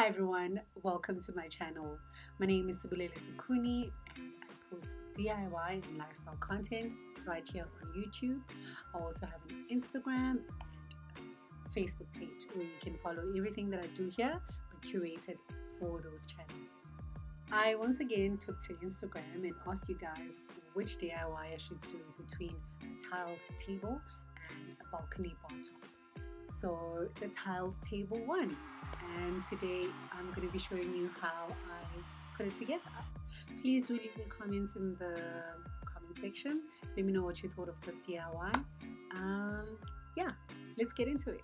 Hi everyone, welcome to my channel. My name is Sibulele Sukuni and I post DIY and lifestyle content right here on YouTube. I also have an Instagram and Facebook page where you can follow everything that I do here but curated for those channels. I once again took to Instagram and asked you guys which DIY I should do between a tiled table and a balcony bar top. So the tiled table won, and today I'm going to be showing you how I put it together. Please do leave your comments in the comment section. Let me know what you thought of this DIY. Yeah, let's get into it.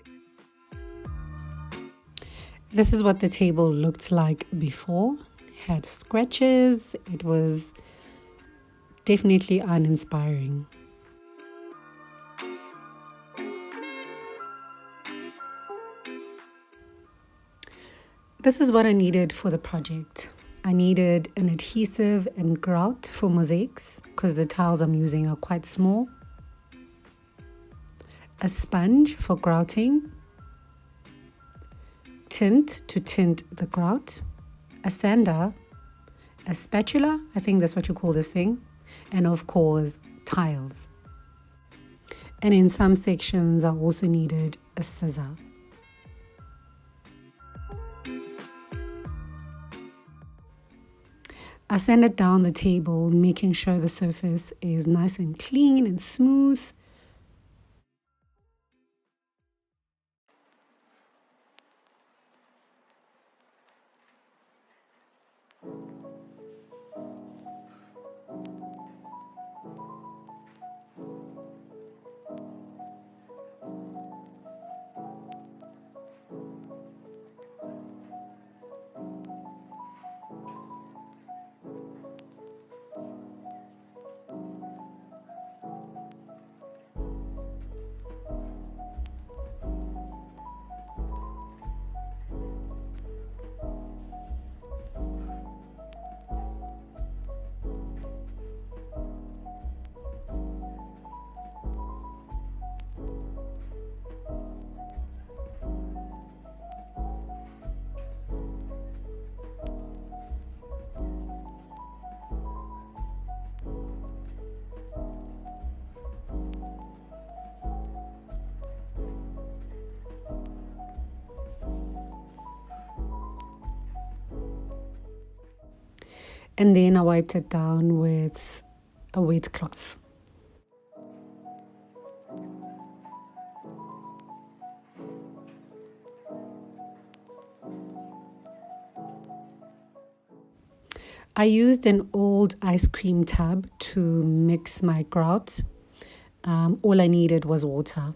This is what the table looked like before. It had scratches. It was definitely uninspiring. This is what I needed for the project. I needed an adhesive and grout for mosaics because the tiles I'm using are quite small. A sponge for grouting. Tint to tint the grout. A sander. A spatula, I think that's what you call this thing. And of course, tiles. And in some sections I also needed a scissor. I sanded down the table, making sure the surface is nice and clean and smooth. And then I wiped it down with a wet cloth. I used an old ice cream tub to mix my grout. All I needed was water.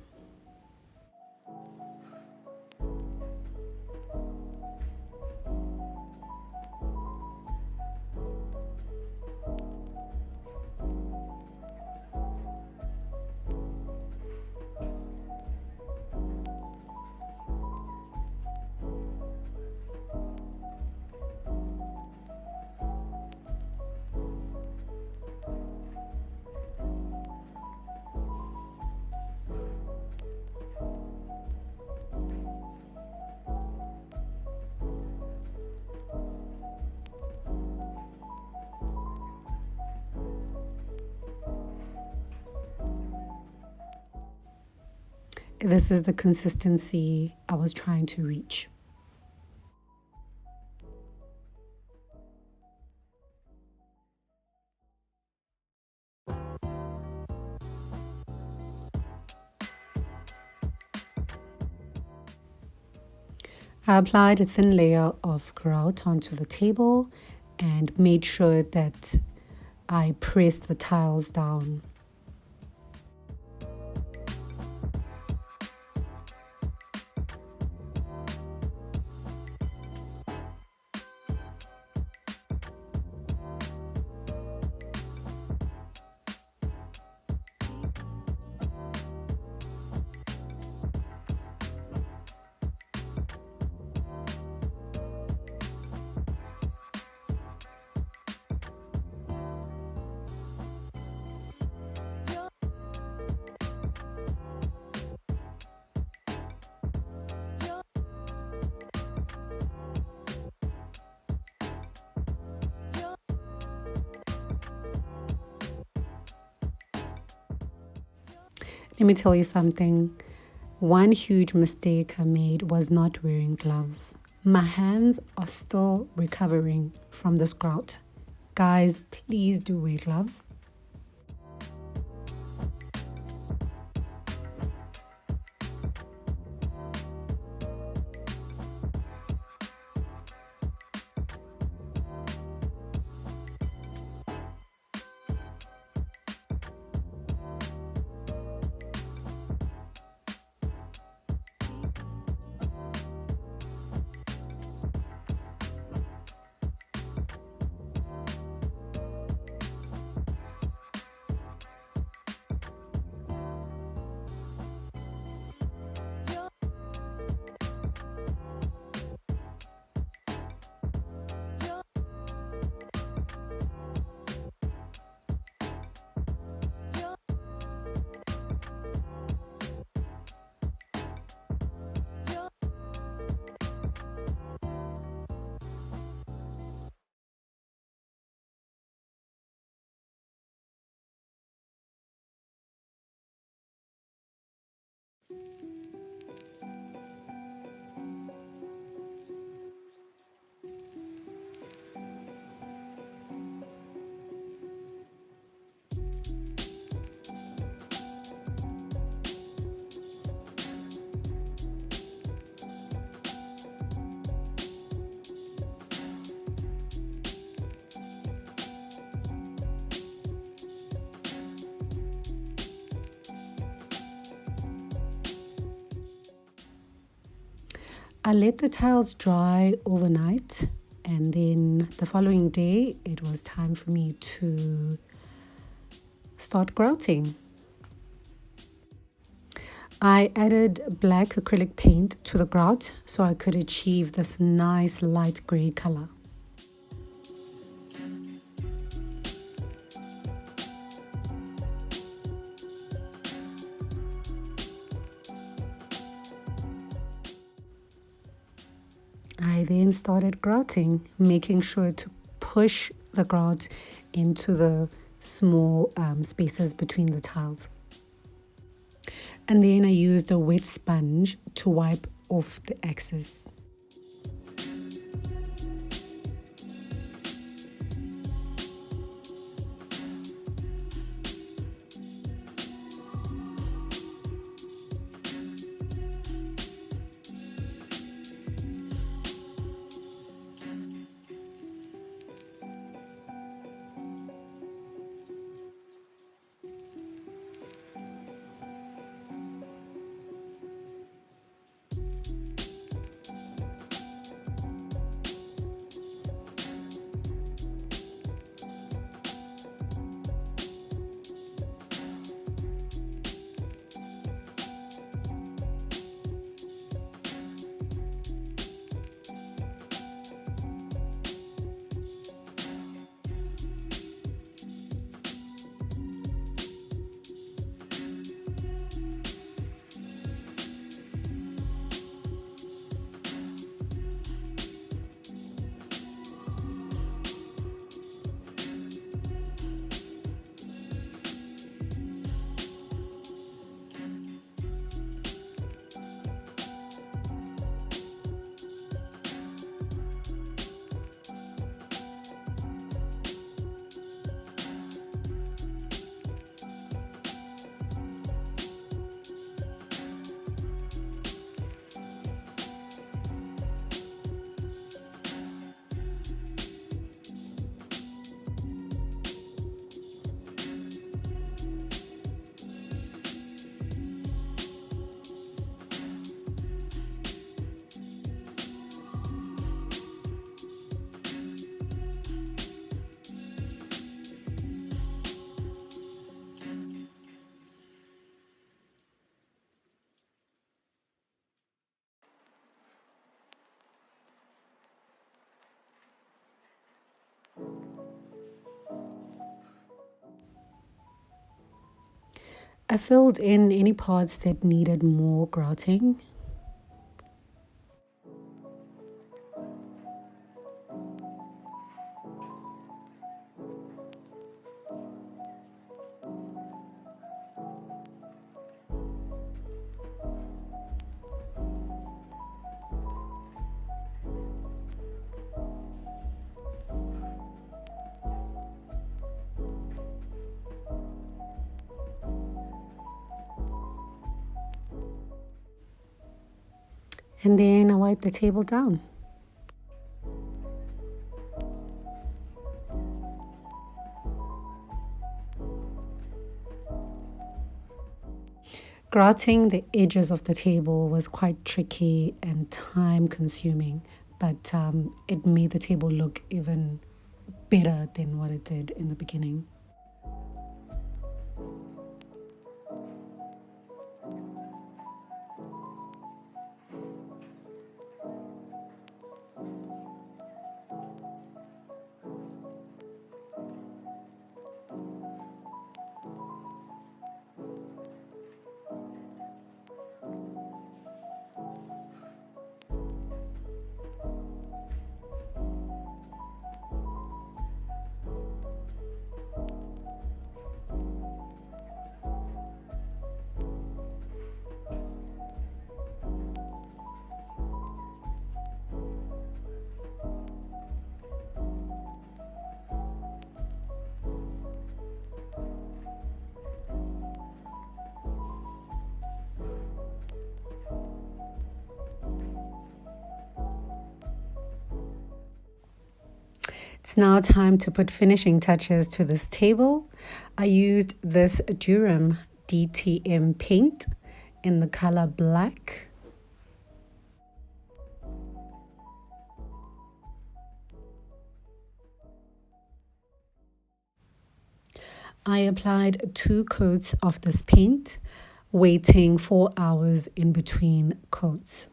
This is the consistency I was trying to reach. I applied a thin layer of grout onto the table and made sure that I pressed the tiles down. Let me tell you something. One huge mistake I made was not wearing gloves. My hands are still recovering from this grout. Guys, please do wear gloves. I let the tiles dry overnight, and then the following day it was time for me to start grouting. I added black acrylic paint to the grout so I could achieve this nice light grey color. I then started grouting, making sure to push the grout into the small spaces between the tiles. And then I used a wet sponge to wipe off the excess. I filled in any parts that needed more grouting. And then I wipe the table down. Grouting the edges of the table was quite tricky and time consuming, but it made the table look even better than what it did in the beginning. It's now time to put finishing touches to this table. I used this Duram DTM paint in the color black. I applied 2 coats of this paint, waiting 4 hours in between coats.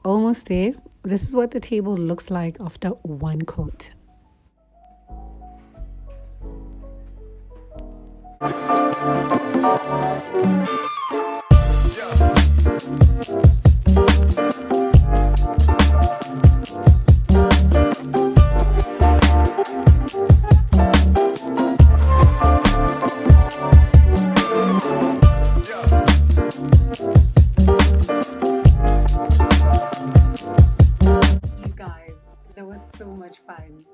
Almost there. This is what the table looks like after 1 coat. So much fun.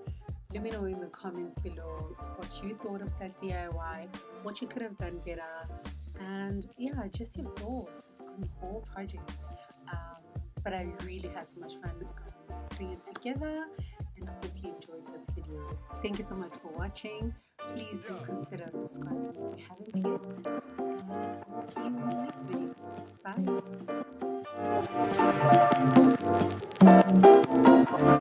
Let me know in the comments below what you thought of that DIY, what you could have done better, and yeah, just your thoughts on the whole project. But I really had so much fun doing it together, and I hope you enjoyed this video. Thank you so much for watching. Please do consider subscribing if you haven't yet, and I'll see you in the next video. Bye.